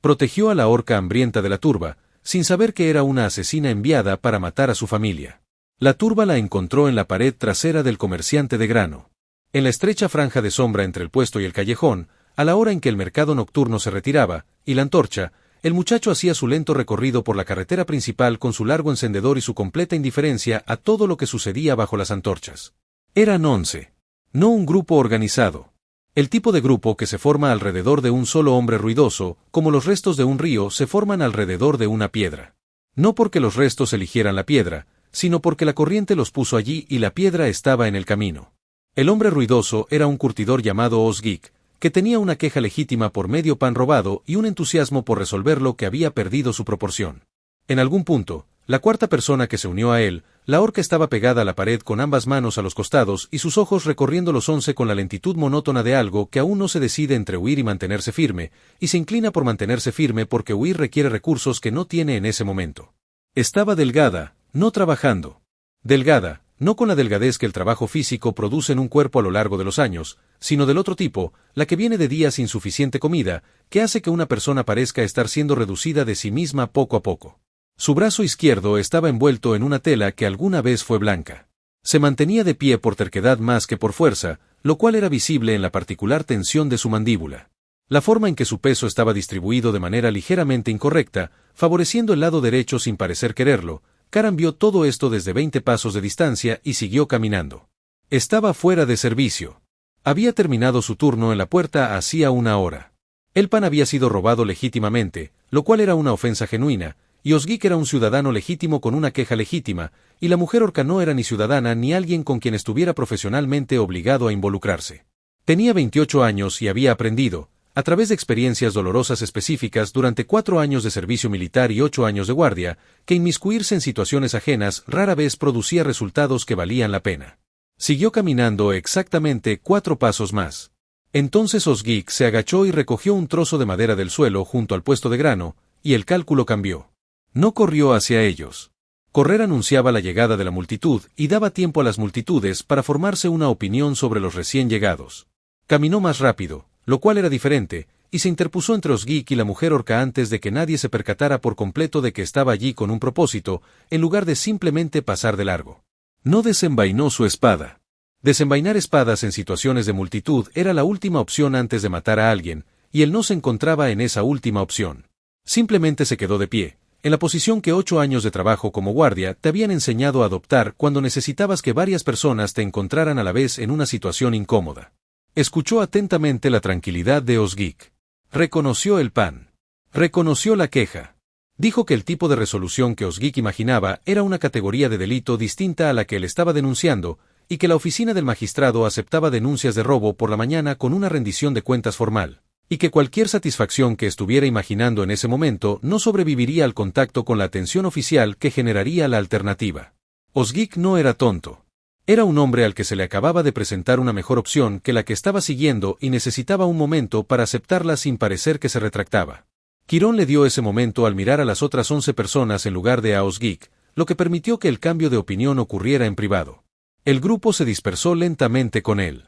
Protegió a la orca hambrienta de la turba, sin saber que era una asesina enviada para matar a su familia. La turba la encontró en la pared trasera del comerciante de grano. En la estrecha franja de sombra entre el puesto y el callejón, a la hora en que el mercado nocturno se retiraba, y la antorcha, el muchacho hacía su lento recorrido por la carretera principal con su largo encendedor y su completa indiferencia a todo lo que sucedía bajo las antorchas. Eran 11. No un grupo organizado. El tipo de grupo que se forma alrededor de un solo hombre ruidoso, como los restos de un río se forman alrededor de una piedra. No porque los restos eligieran la piedra, sino porque la corriente los puso allí y la piedra estaba en el camino. El hombre ruidoso era un curtidor llamado Osgeek, que tenía una queja legítima por medio pan robado y un entusiasmo por resolverlo que había perdido su proporción. En algún punto, la cuarta persona que se unió a él, la orca estaba pegada a la pared con ambas manos a los costados y sus ojos recorriendo los 11 con la lentitud monótona de algo que aún no se decide entre huir y mantenerse firme, y se inclina por mantenerse firme porque huir requiere recursos que no tiene en ese momento. Estaba delgada, no trabajando. Delgada, no con la delgadez que el trabajo físico produce en un cuerpo a lo largo de los años, sino del otro tipo, la que viene de días sin suficiente comida, que hace que una persona parezca estar siendo reducida de sí misma poco a poco. Su brazo izquierdo estaba envuelto en una tela que alguna vez fue blanca. Se mantenía de pie por terquedad más que por fuerza, lo cual era visible en la particular tensión de su mandíbula. La forma en que su peso estaba distribuido de manera ligeramente incorrecta, favoreciendo el lado derecho sin parecer quererlo, Karan vio todo esto desde 20 pasos de distancia y siguió caminando. Estaba fuera de servicio. Había terminado su turno en la puerta hacía una hora. El pan había sido robado legítimamente, lo cual era una ofensa genuina, y Osgeek era un ciudadano legítimo con una queja legítima, y la mujer orca no era ni ciudadana ni alguien con quien estuviera profesionalmente obligado a involucrarse. Tenía 28 años y había aprendido, a través de experiencias dolorosas específicas durante 4 años de servicio militar y 8 años de guardia, que inmiscuirse en situaciones ajenas rara vez producía resultados que valían la pena. Siguió caminando exactamente 4 pasos más. Entonces Osgeek se agachó y recogió un trozo de madera del suelo junto al puesto de grano, y el cálculo cambió. No corrió hacia ellos. Correr anunciaba la llegada de la multitud y daba tiempo a las multitudes para formarse una opinión sobre los recién llegados. Caminó más rápido, lo cual era diferente, y se interpuso entre Osgeek y la mujer orca antes de que nadie se percatara por completo de que estaba allí con un propósito, en lugar de simplemente pasar de largo. No desenvainó su espada. Desenvainar espadas en situaciones de multitud era la última opción antes de matar a alguien, y él no se encontraba en esa última opción. Simplemente se quedó de pie, en la posición que 8 años de trabajo como guardia te habían enseñado a adoptar cuando necesitabas que varias personas te encontraran a la vez en una situación incómoda. Escuchó atentamente la tranquilidad de Osgeek. Reconoció el pan. Reconoció la queja. Dijo que el tipo de resolución que Osgeek imaginaba era una categoría de delito distinta a la que él estaba denunciando, y que la oficina del magistrado aceptaba denuncias de robo por la mañana con una rendición de cuentas formal, y que cualquier satisfacción que estuviera imaginando en ese momento no sobreviviría al contacto con la atención oficial que generaría la alternativa. Osgeek no era tonto. Era un hombre al que se le acababa de presentar una mejor opción que la que estaba siguiendo y necesitaba un momento para aceptarla sin parecer que se retractaba. Quirón le dio ese momento al mirar a las otras 11 personas en lugar de a Osgeek, lo que permitió que el cambio de opinión ocurriera en privado. El grupo se dispersó lentamente con él.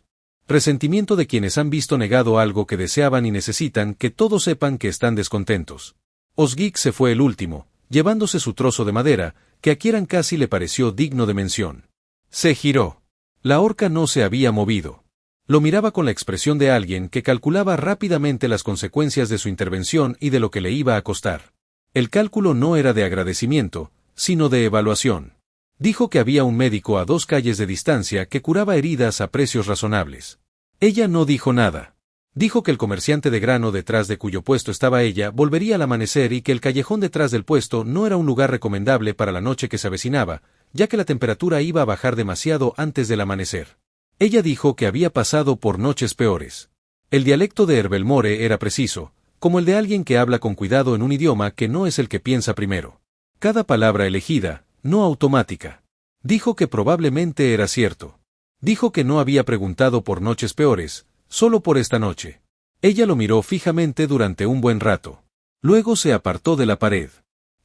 Resentimiento de quienes han visto negado algo que deseaban y necesitan que todos sepan que están descontentos. Osgeek se fue el último, llevándose su trozo de madera, que a Kieran casi le pareció digno de mención. Se giró. La orca no se había movido. Lo miraba con la expresión de alguien que calculaba rápidamente las consecuencias de su intervención y de lo que le iba a costar. El cálculo no era de agradecimiento, sino de evaluación. Dijo que había un médico a 2 calles de distancia que curaba heridas a precios razonables. Ella no dijo nada. Dijo que el comerciante de grano detrás de cuyo puesto estaba ella volvería al amanecer y que el callejón detrás del puesto no era un lugar recomendable para la noche que se avecinaba, ya que la temperatura iba a bajar demasiado antes del amanecer. Ella dijo que había pasado por noches peores. El dialecto de Herbelmore era preciso, como el de alguien que habla con cuidado en un idioma que no es el que piensa primero. Cada palabra elegida, no automática. Dijo que probablemente era cierto. Dijo que no había preguntado por noches peores, solo por esta noche. Ella lo miró fijamente durante un buen rato. Luego se apartó de la pared.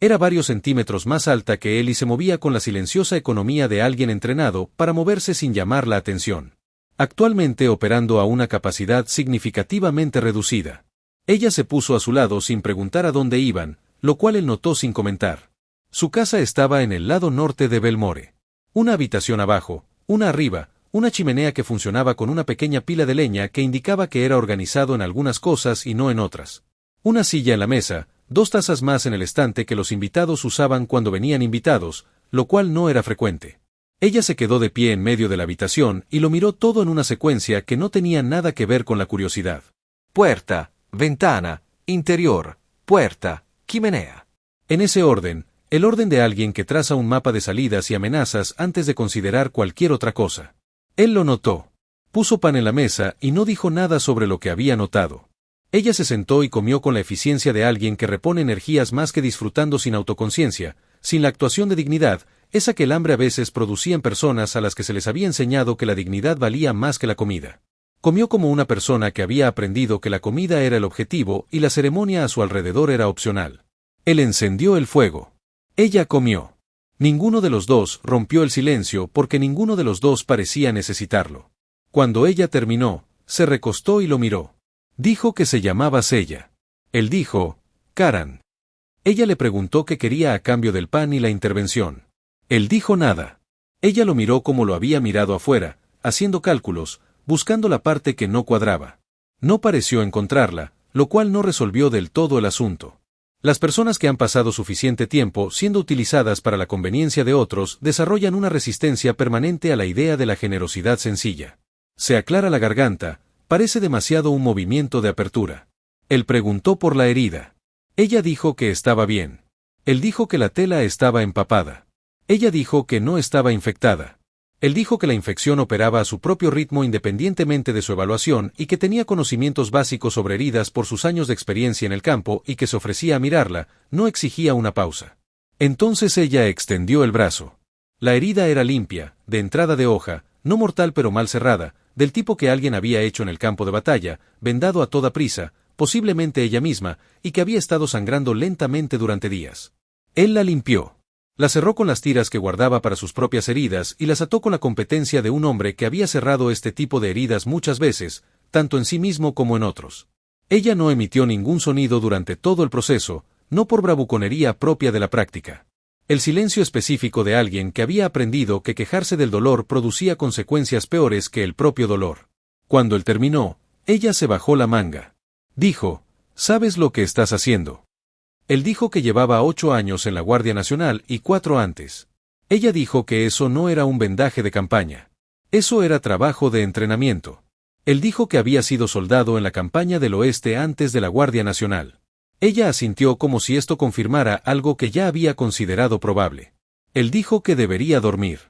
Era varios centímetros más alta que él y se movía con la silenciosa economía de alguien entrenado para moverse sin llamar la atención. Actualmente operando a una capacidad significativamente reducida. Ella se puso a su lado sin preguntar a dónde iban, lo cual él notó sin comentar. Su casa estaba en el lado norte de Belmore. Una habitación abajo, una arriba, una chimenea que funcionaba con una pequeña pila de leña que indicaba que era organizado en algunas cosas y no en otras. Una silla en la mesa, 2 tazas más en el estante que los invitados usaban cuando venían invitados, lo cual no era frecuente. Ella se quedó de pie en medio de la habitación y lo miró todo en una secuencia que no tenía nada que ver con la curiosidad. Puerta, ventana, interior, puerta, chimenea. En ese orden, el orden de alguien que traza un mapa de salidas y amenazas antes de considerar cualquier otra cosa. Él lo notó. Puso pan en la mesa y no dijo nada sobre lo que había notado. Ella se sentó y comió con la eficiencia de alguien que repone energías más que disfrutando sin autoconciencia, sin la actuación de dignidad, esa que el hambre a veces producía en personas a las que se les había enseñado que la dignidad valía más que la comida. Comió como una persona que había aprendido que la comida era el objetivo y la ceremonia a su alrededor era opcional. Él encendió el fuego. Ella comió. Ninguno de los dos rompió el silencio porque ninguno de los dos parecía necesitarlo. Cuando ella terminó, se recostó y lo miró. Dijo que se llamaba Sella. Él dijo, Karan. Ella le preguntó qué quería a cambio del pan y la intervención. Él dijo nada. Ella lo miró como lo había mirado afuera, haciendo cálculos, buscando la parte que no cuadraba. No pareció encontrarla, lo cual no resolvió del todo el asunto. Las personas que han pasado suficiente tiempo siendo utilizadas para la conveniencia de otros desarrollan una resistencia permanente a la idea de la generosidad sencilla. Se aclara la garganta, parece demasiado un movimiento de apertura. Él preguntó por la herida. Ella dijo que estaba bien. Él dijo que la tela estaba empapada. Ella dijo que no estaba infectada. Él dijo que la infección operaba a su propio ritmo independientemente de su evaluación y que tenía conocimientos básicos sobre heridas por sus años de experiencia en el campo y que se ofrecía a mirarla, no exigía una pausa. Entonces ella extendió el brazo. La herida era limpia, de entrada de hoja, no mortal pero mal cerrada, del tipo que alguien había hecho en el campo de batalla, vendado a toda prisa, posiblemente ella misma, y que había estado sangrando lentamente durante días. Él la limpió. La cerró con las tiras que guardaba para sus propias heridas y las ató con la competencia de un hombre que había cerrado este tipo de heridas muchas veces, tanto en sí mismo como en otros. Ella no emitió ningún sonido durante todo el proceso, no por bravuconería propia de la práctica. El silencio específico de alguien que había aprendido que quejarse del dolor producía consecuencias peores que el propio dolor. Cuando él terminó, ella se bajó la manga. Dijo, ¿sabes lo que estás haciendo? Él dijo que llevaba 8 años en la Guardia Nacional y 4 antes. Ella dijo que eso no era un vendaje de campaña. Eso era trabajo de entrenamiento. Él dijo que había sido soldado en la campaña del oeste antes de la Guardia Nacional. Ella asintió como si esto confirmara algo que ya había considerado probable. Él dijo que debería dormir.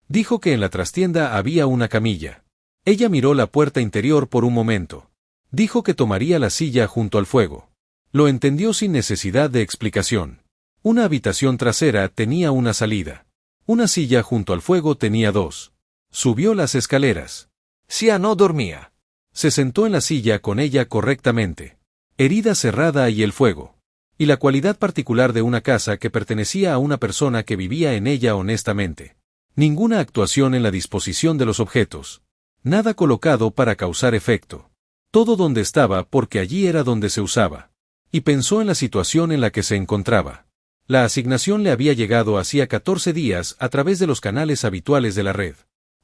Dijo que en la trastienda había una camilla. Ella miró la puerta interior por un momento. Dijo que tomaría la silla junto al fuego. Lo entendió sin necesidad de explicación. Una habitación trasera tenía una salida. Una silla junto al fuego tenía 2. Subió las escaleras. Sia no dormía. Se sentó en la silla con ella correctamente. Herida cerrada y el fuego. Y la cualidad particular de una casa que pertenecía a una persona que vivía en ella honestamente. Ninguna actuación en la disposición de los objetos. Nada colocado para causar efecto. Todo donde estaba porque allí era donde se usaba. Y pensó en la situación en la que se encontraba. La asignación le había llegado hacía 14 días a través de los canales habituales de la red.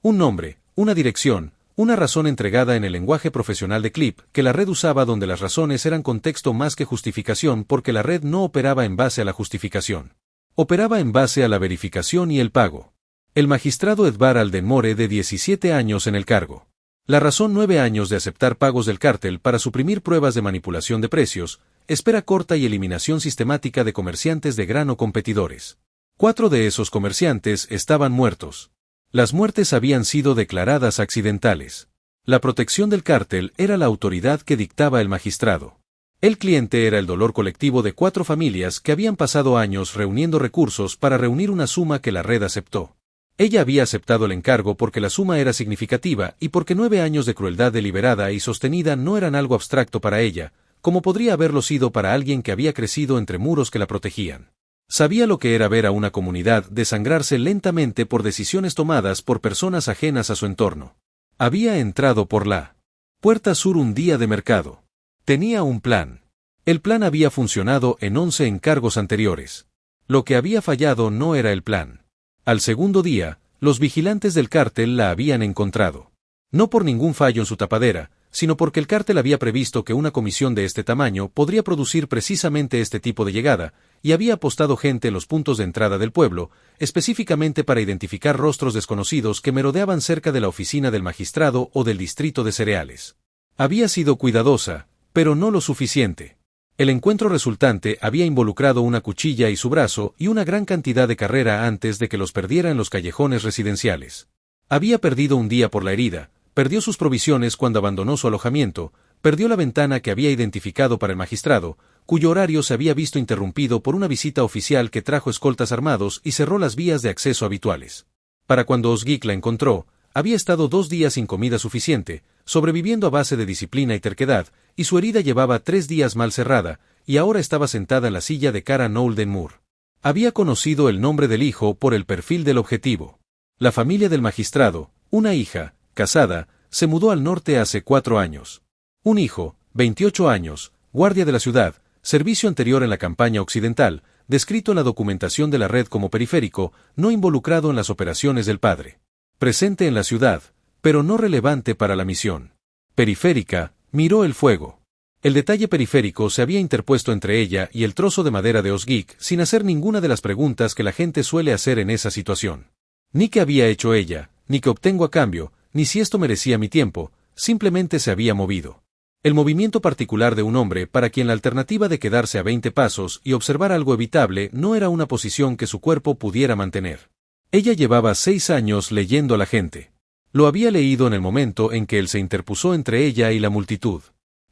Un nombre, una dirección, una razón entregada en el lenguaje profesional de Clip, que la red usaba donde las razones eran contexto más que justificación porque la red no operaba en base a la justificación. Operaba en base a la verificación y el pago. El magistrado Edvar Aldenmore de 17 años en el cargo. La razón 9 años de aceptar pagos del cártel para suprimir pruebas de manipulación de precios, espera corta y eliminación sistemática de comerciantes de grano competidores. 4 de esos comerciantes estaban muertos. Las muertes habían sido declaradas accidentales. La protección del cártel era la autoridad que dictaba el magistrado. El cliente era el dolor colectivo de 4 familias que habían pasado años reuniendo recursos para reunir una suma que la red aceptó. Ella había aceptado el encargo porque la suma era significativa y porque 9 años de crueldad deliberada y sostenida no eran algo abstracto para ella, como podría haberlo sido para alguien que había crecido entre muros que la protegían. Sabía lo que era ver a una comunidad desangrarse lentamente por decisiones tomadas por personas ajenas a su entorno. Había entrado por la puerta sur un día de mercado. Tenía un plan. El plan había funcionado en 11 encargos anteriores. Lo que había fallado no era el plan. Al segundo día, los vigilantes del cártel la habían encontrado. No por ningún fallo en su tapadera, sino porque el cártel había previsto que una comisión de este tamaño podría producir precisamente este tipo de llegada, y había apostado gente en los puntos de entrada del pueblo, específicamente para identificar rostros desconocidos que merodeaban cerca de la oficina del magistrado o del distrito de cereales. Había sido cuidadosa, pero no lo suficiente. El encuentro resultante había involucrado una cuchilla y su brazo y una gran cantidad de carrera antes de que los perdiera en los callejones residenciales. Había perdido un día por la herida, perdió sus provisiones cuando abandonó su alojamiento, perdió la ventana que había identificado para el magistrado, cuyo horario se había visto interrumpido por una visita oficial que trajo escoltas armados y cerró las vías de acceso habituales. Para cuando Osgeek la encontró, había estado 2 días sin comida suficiente, sobreviviendo a base de disciplina y terquedad, y su herida llevaba 3 días mal cerrada, y ahora estaba sentada en la silla de cara Nolden Moore. Había conocido el nombre del hijo por el perfil del objetivo. La familia del magistrado, una hija, casada, se mudó al norte hace 4 años. Un hijo, 28 años, guardia de la ciudad, servicio anterior en la campaña occidental, descrito en la documentación de la red como periférico, no involucrado en las operaciones del padre. Presente en la ciudad, pero no relevante para la misión. Periférica, miró el fuego. El detalle periférico se había interpuesto entre ella y el trozo de madera de Osgeek sin hacer ninguna de las preguntas que la gente suele hacer en esa situación. Ni qué había hecho ella, ni qué obtengo a cambio, ni si esto merecía mi tiempo, simplemente se había movido. El movimiento particular de un hombre para quien la alternativa de quedarse a 20 pasos y observar algo evitable no era una posición que su cuerpo pudiera mantener. Ella llevaba 6 años leyendo a la gente. Lo había leído en el momento en que él se interpuso entre ella y la multitud.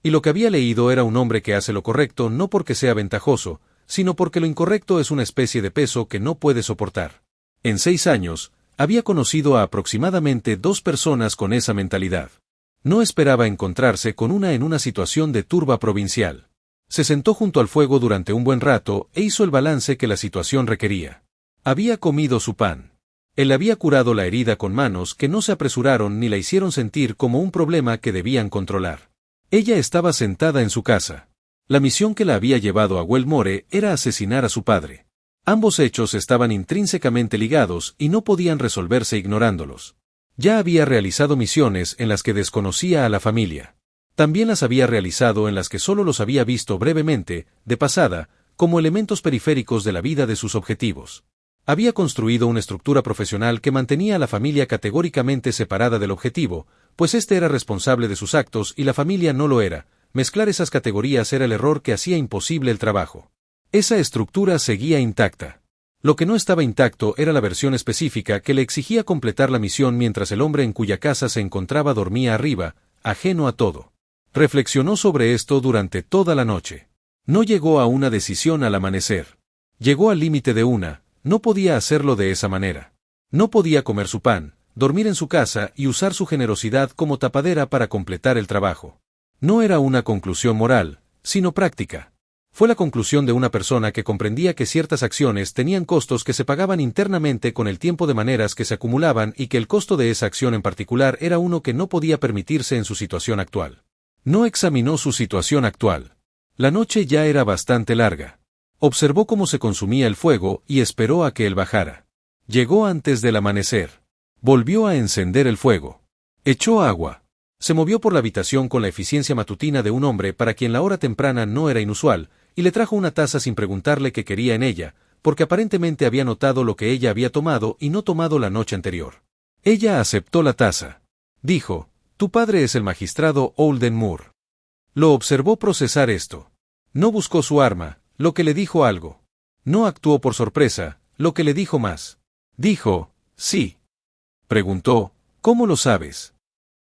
Y lo que había leído era un hombre que hace lo correcto no porque sea ventajoso, sino porque lo incorrecto es una especie de peso que no puede soportar. En 6 años, había conocido a aproximadamente 2 personas con esa mentalidad. No esperaba encontrarse con una en una situación de turba provincial. Se sentó junto al fuego durante un buen rato e hizo el balance que la situación requería. Había comido su pan. Él había curado la herida con manos que no se apresuraron ni la hicieron sentir como un problema que debían controlar. Ella estaba sentada en su casa. La misión que la había llevado a Wellmore era asesinar a su padre. Ambos hechos estaban intrínsecamente ligados y no podían resolverse ignorándolos. Ya había realizado misiones en las que desconocía a la familia. También las había realizado en las que solo los había visto brevemente, de pasada, como elementos periféricos de la vida de sus objetivos. Había construido una estructura profesional que mantenía a la familia categóricamente separada del objetivo, pues éste era responsable de sus actos y la familia no lo era. Mezclar esas categorías era el error que hacía imposible el trabajo. Esa estructura seguía intacta. Lo que no estaba intacto era la versión específica que le exigía completar la misión mientras el hombre en cuya casa se encontraba dormía arriba, ajeno a todo. Reflexionó sobre esto durante toda la noche. No llegó a una decisión al amanecer. Llegó al límite de una. No podía hacerlo de esa manera. No podía comer su pan, dormir en su casa y usar su generosidad como tapadera para completar el trabajo. No era una conclusión moral, sino práctica. Fue la conclusión de una persona que comprendía que ciertas acciones tenían costos que se pagaban internamente con el tiempo de maneras que se acumulaban y que el costo de esa acción en particular era uno que no podía permitirse en su situación actual. No examinó su situación actual. La noche ya era bastante larga. Observó cómo se consumía el fuego y esperó a que él bajara. Llegó antes del amanecer. Volvió a encender el fuego. Echó agua. Se movió por la habitación con la eficiencia matutina de un hombre para quien la hora temprana no era inusual, y le trajo una taza sin preguntarle qué quería en ella, porque aparentemente había notado lo que ella había tomado y no tomado la noche anterior. Ella aceptó la taza. Dijo, «Tu padre es el magistrado Olden Moore». Lo observó procesar esto. No buscó su arma, lo que le dijo algo. No actuó por sorpresa, lo que le dijo más. Dijo, «Sí». Preguntó, «¿Cómo lo sabes?».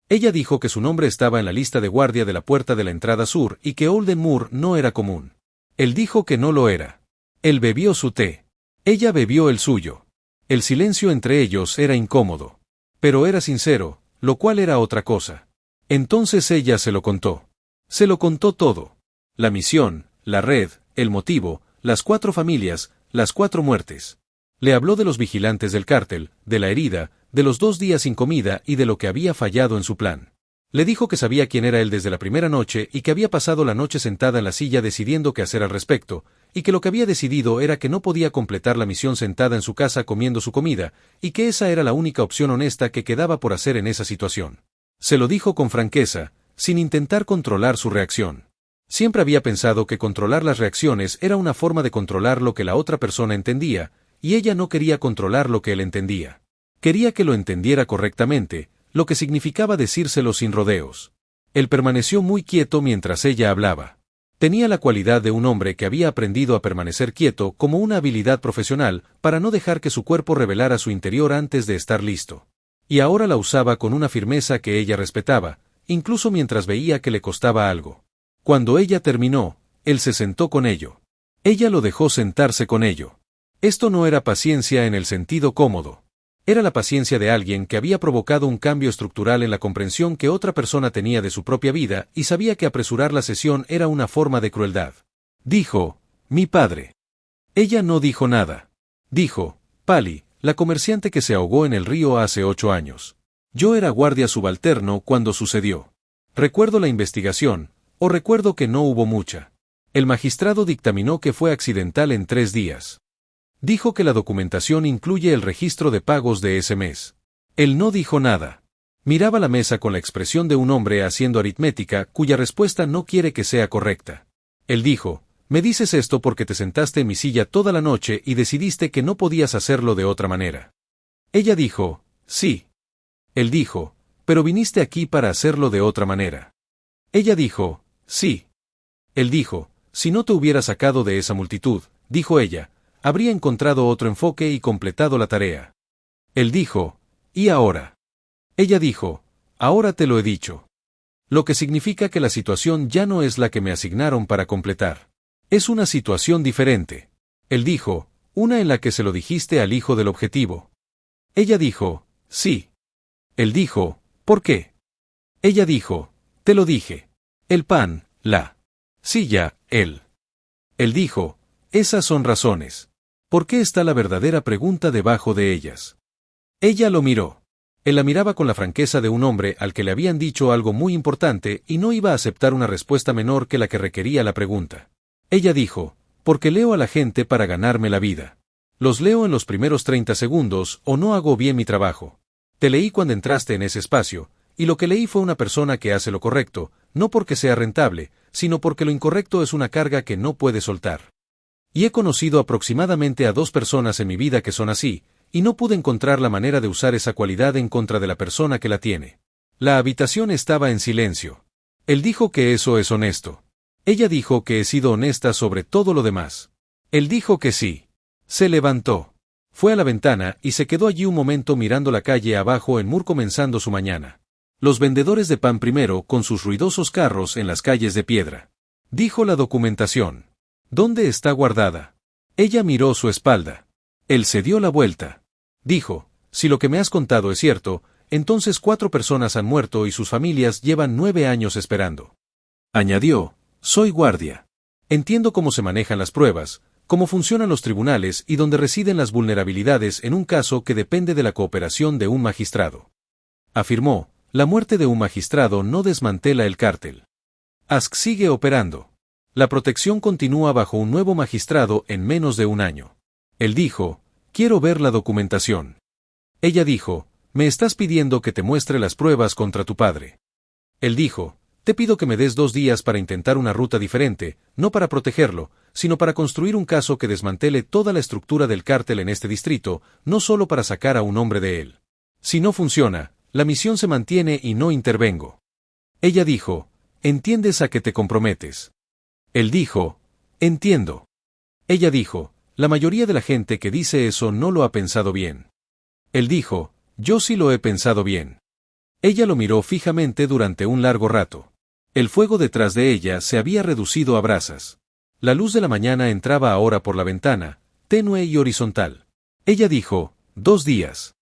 Ella dijo que su nombre estaba en la lista de guardia de la puerta de la entrada sur y que Olden Moore no era común. Él dijo que no lo era. Él bebió su té. Ella bebió el suyo. El silencio entre ellos era incómodo. Pero era sincero, lo cual era otra cosa. Entonces ella se lo contó. Se lo contó todo. La misión, la red, el motivo, las 4 familias, las 4 muertes. Le habló de los vigilantes del cártel, de la herida, de los 2 días sin comida y de lo que había fallado en su plan. Le dijo que sabía quién era él desde la primera noche y que había pasado la noche sentada en la silla decidiendo qué hacer al respecto, y que lo que había decidido era que no podía completar la misión sentada en su casa comiendo su comida, y que esa era la única opción honesta que quedaba por hacer en esa situación. Se lo dijo con franqueza, sin intentar controlar su reacción. Siempre había pensado que controlar las reacciones era una forma de controlar lo que la otra persona entendía, y ella no quería controlar lo que él entendía. Quería que lo entendiera correctamente, lo que significaba decírselo sin rodeos. Él permaneció muy quieto mientras ella hablaba. Tenía la cualidad de un hombre que había aprendido a permanecer quieto como una habilidad profesional para no dejar que su cuerpo revelara su interior antes de estar listo. Y ahora la usaba con una firmeza que ella respetaba, incluso mientras veía que le costaba algo. Cuando ella terminó, él se sentó con ello. Ella lo dejó sentarse con ello. Esto no era paciencia en el sentido cómodo. Era la paciencia de alguien que había provocado un cambio estructural en la comprensión que otra persona tenía de su propia vida y sabía que apresurar la sesión era una forma de crueldad. Dijo, mi padre. Ella no dijo nada. Dijo, Pali, la comerciante que se ahogó en el río hace 8 años. Yo era guardia subalterno cuando sucedió. Recuerdo la investigación, o recuerdo que no hubo mucha. El magistrado dictaminó que fue accidental en 3 días. Dijo que la documentación incluye el registro de pagos de ese mes. Él no dijo nada. Miraba la mesa con la expresión de un hombre haciendo aritmética cuya respuesta no quiere que sea correcta. Él dijo, me dices esto porque te sentaste en mi silla toda la noche y decidiste que no podías hacerlo de otra manera. Ella dijo, sí. Él dijo, pero viniste aquí para hacerlo de otra manera. Ella dijo, sí. Él dijo, si no te hubiera sacado de esa multitud, dijo ella, habría encontrado otro enfoque y completado la tarea. Él dijo, ¿y ahora? Ella dijo, ahora te lo he dicho. Lo que significa que la situación ya no es la que me asignaron para completar. Es una situación diferente. Él dijo, una en la que se lo dijiste al hijo del objetivo. Ella dijo, sí. Él dijo, ¿por qué? Ella dijo, te lo dije. El pan, la silla, él. Él dijo, esas son razones. ¿Por qué está la verdadera pregunta debajo de ellas? Ella lo miró. Él la miraba con la franqueza de un hombre al que le habían dicho algo muy importante y no iba a aceptar una respuesta menor que la que requería la pregunta. Ella dijo, porque leo a la gente para ganarme la vida. Los leo en los primeros 30 segundos o no hago bien mi trabajo. Te leí cuando entraste en ese espacio, y lo que leí fue una persona que hace lo correcto, no porque sea rentable, sino porque lo incorrecto es una carga que no puede soltar. Y he conocido aproximadamente a 2 personas en mi vida que son así, y no pude encontrar la manera de usar esa cualidad en contra de la persona que la tiene. La habitación estaba en silencio. Él dijo que eso es honesto. Ella dijo que he sido honesta sobre todo lo demás. Él dijo que sí. Se levantó. Fue a la ventana y se quedó allí un momento mirando la calle abajo en Moore comenzando su mañana. Los vendedores de pan primero con sus ruidosos carros en las calles de piedra. Dijo la documentación. ¿Dónde está guardada? Ella miró su espalda. Él se dio la vuelta. Dijo, si lo que me has contado es cierto, entonces 4 personas han muerto y sus familias llevan 9 años esperando. Añadió, soy guardia. Entiendo cómo se manejan las pruebas, cómo funcionan los tribunales y dónde residen las vulnerabilidades en un caso que depende de la cooperación de un magistrado. Afirmó, la muerte de un magistrado no desmantela el cártel. Ask sigue operando. La protección continúa bajo un nuevo magistrado en menos de un año. Él dijo, quiero ver la documentación. Ella dijo, me estás pidiendo que te muestre las pruebas contra tu padre. Él dijo, te pido que me des 2 días para intentar una ruta diferente, no para protegerlo, sino para construir un caso que desmantele toda la estructura del cártel en este distrito, no solo para sacar a un hombre de él. Si no funciona, la misión se mantiene y no intervengo. Ella dijo, ¿entiendes a qué te comprometes? Él dijo, entiendo. Ella dijo, la mayoría de la gente que dice eso no lo ha pensado bien. Él dijo, yo sí lo he pensado bien. Ella lo miró fijamente durante un largo rato. El fuego detrás de ella se había reducido a brasas. La luz de la mañana entraba ahora por la ventana, tenue y horizontal. Ella dijo, 2 días.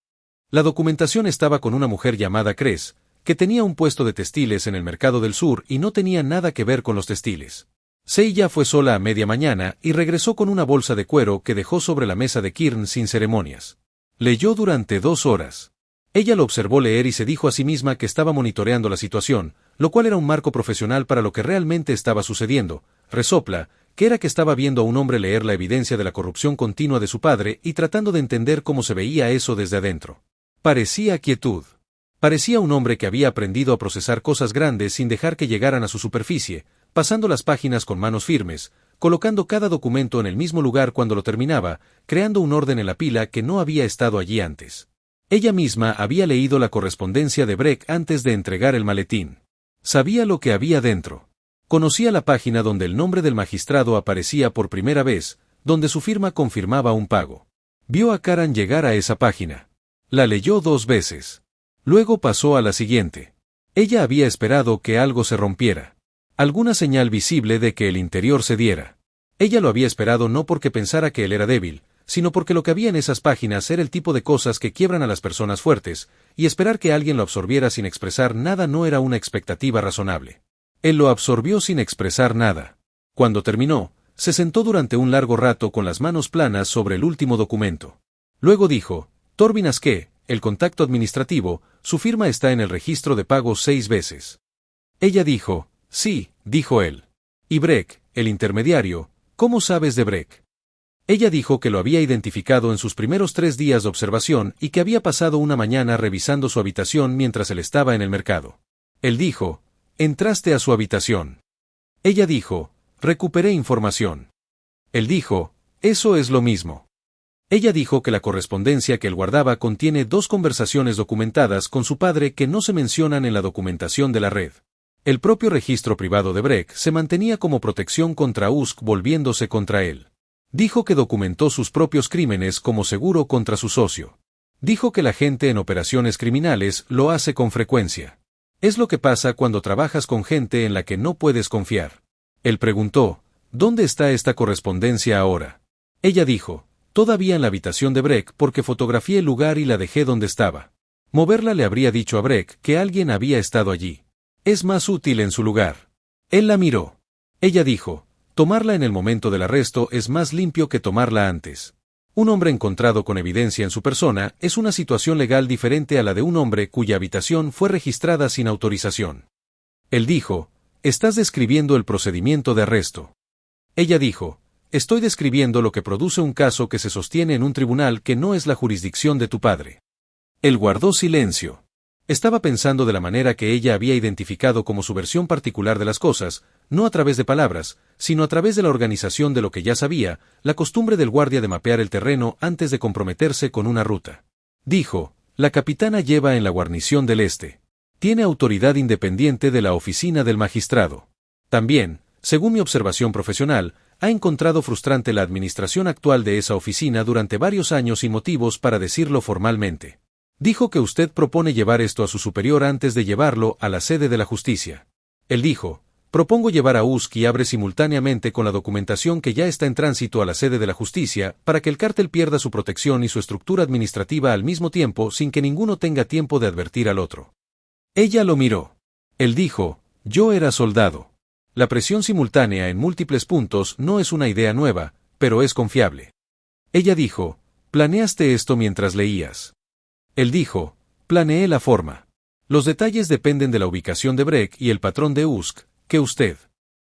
La documentación estaba con una mujer llamada Cres, que tenía un puesto de textiles en el mercado del sur y no tenía nada que ver con los textiles. Seiya fue sola a media mañana y regresó con una bolsa de cuero que dejó sobre la mesa de Kirn sin ceremonias. Leyó durante 2 horas. Ella lo observó leer y se dijo a sí misma que estaba monitoreando la situación, lo cual era un marco profesional para lo que realmente estaba sucediendo. Resopla, que era que estaba viendo a un hombre leer la evidencia de la corrupción continua de su padre y tratando de entender cómo se veía eso desde adentro. Parecía quietud. Parecía un hombre que había aprendido a procesar cosas grandes sin dejar que llegaran a su superficie, pasando las páginas con manos firmes, colocando cada documento en el mismo lugar cuando lo terminaba, creando un orden en la pila que no había estado allí antes. Ella misma había leído la correspondencia de Breck antes de entregar el maletín. Sabía lo que había dentro. Conocía la página donde el nombre del magistrado aparecía por primera vez, donde su firma confirmaba un pago. Vio a Karan llegar a esa página. La leyó 2 veces. Luego pasó a la siguiente. Ella había esperado que algo se rompiera. Alguna señal visible de que el interior cediera. Ella lo había esperado no porque pensara que él era débil, sino porque lo que había en esas páginas era el tipo de cosas que quiebran a las personas fuertes, y esperar que alguien lo absorbiera sin expresar nada no era una expectativa razonable. Él lo absorbió sin expresar nada. Cuando terminó, se sentó durante un largo rato con las manos planas sobre el último documento. Luego dijo, Torvin Aske, el contacto administrativo, su firma está en el registro de pagos 6 veces. Ella dijo, sí, dijo él. Y Breck, el intermediario, ¿cómo sabes de Breck? Ella dijo que lo había identificado en sus primeros 3 días de observación y que había pasado una mañana revisando su habitación mientras él estaba en el mercado. Él dijo, entraste a su habitación. Ella dijo, recuperé información. Él dijo, eso es lo mismo. Ella dijo que la correspondencia que él guardaba contiene 2 conversaciones documentadas con su padre que no se mencionan en la documentación de la red. El propio registro privado de Breck se mantenía como protección contra Usk volviéndose contra él. Dijo que documentó sus propios crímenes como seguro contra su socio. Dijo que la gente en operaciones criminales lo hace con frecuencia. Es lo que pasa cuando trabajas con gente en la que no puedes confiar. Él preguntó, ¿dónde está esta correspondencia ahora? Ella dijo, todavía en la habitación de Breck porque fotografié el lugar y la dejé donde estaba. Moverla le habría dicho a Breck que alguien había estado allí. Es más útil en su lugar. Él la miró. Ella dijo, tomarla en el momento del arresto es más limpio que tomarla antes. Un hombre encontrado con evidencia en su persona es una situación legal diferente a la de un hombre cuya habitación fue registrada sin autorización. Él dijo, estás describiendo el procedimiento de arresto. Ella dijo, estoy describiendo lo que produce un caso que se sostiene en un tribunal que no es la jurisdicción de tu padre. Él guardó silencio. Estaba pensando de la manera que ella había identificado como su versión particular de las cosas, no a través de palabras, sino a través de la organización de lo que ya sabía, la costumbre del guardia de mapear el terreno antes de comprometerse con una ruta. Dijo, la capitana lleva en la guarnición del este. Tiene autoridad independiente de la oficina del magistrado. También, según mi observación profesional, ha encontrado frustrante la administración actual de esa oficina durante varios años sin motivos para decirlo formalmente. Dijo que usted propone llevar esto a su superior antes de llevarlo a la sede de la justicia. Él dijo, propongo llevar a Usk y Abre simultáneamente con la documentación que ya está en tránsito a la sede de la justicia para que el cártel pierda su protección y su estructura administrativa al mismo tiempo sin que ninguno tenga tiempo de advertir al otro. Ella lo miró. Él dijo, yo era soldado. La presión simultánea en múltiples puntos no es una idea nueva, pero es confiable. Ella dijo, ¿planeaste esto mientras leías? Él dijo, planeé la forma. Los detalles dependen de la ubicación de Breck y el patrón de Usk, que usted